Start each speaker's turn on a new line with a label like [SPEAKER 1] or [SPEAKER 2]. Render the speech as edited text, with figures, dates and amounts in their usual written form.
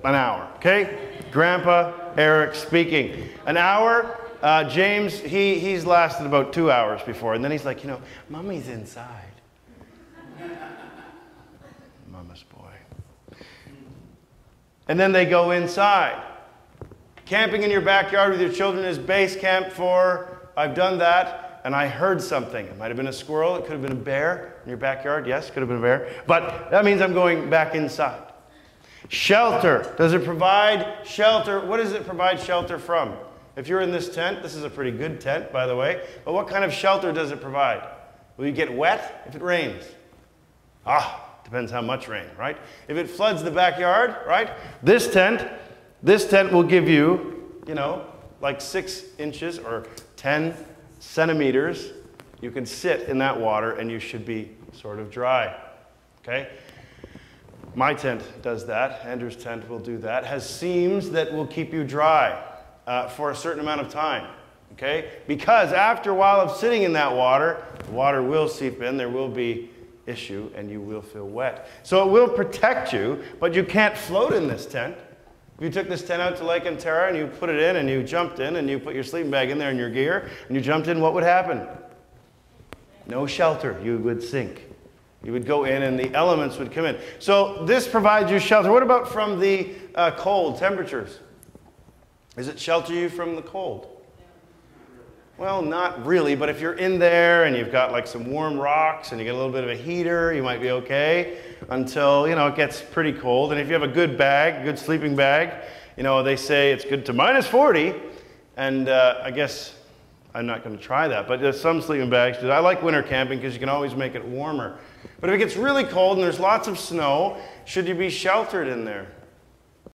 [SPEAKER 1] an hour, okay? Grandpa Eric speaking. An hour, James, he's lasted about 2 hours before, and then he's like, you know, Mommy's inside. Mama's boy. And then they go inside. Camping in your backyard with your children is base camp for, I've done that, and I heard something. It might have been a squirrel, it could have been a bear in your backyard. Yes, could have been a bear. But that means I'm going back inside. Shelter. Does it provide shelter? What does it provide shelter from? If you're in this tent, this is a pretty good tent, by the way, but what kind of shelter does it provide? Will you get wet if it rains? Depends how much rain, right? If it floods the backyard, right? This tent will give you, you know, like 6 inches or 10 centimeters. You can sit in that water and you should be sort of dry, okay? My tent does that. Andrew's tent will do that. Has seams that will keep you dry for a certain amount of time, okay? Because after a while of sitting in that water, the water will seep in, there will be issue, and you will feel wet. So it will protect you, but you can't float in this tent. If you took this tent out to Lake Ontario and you put it in and you jumped in and you put your sleeping bag in there and your gear and you jumped in, what would happen? No shelter. You would sink. You would go in and the elements would come in. So this provides you shelter. What about from the cold temperatures? Does it shelter you from the cold? Well, not really, but if you're in there and you've got like some warm rocks and you get a little bit of a heater, you might be okay until, you know, it gets pretty cold. And if you have a good bag, good sleeping bag, you know, they say it's good to -40. And I guess I'm not going to try that, but there's some sleeping bags. I like winter camping because you can always make it warmer. But if it gets really cold and there's lots of snow, should you be sheltered in there?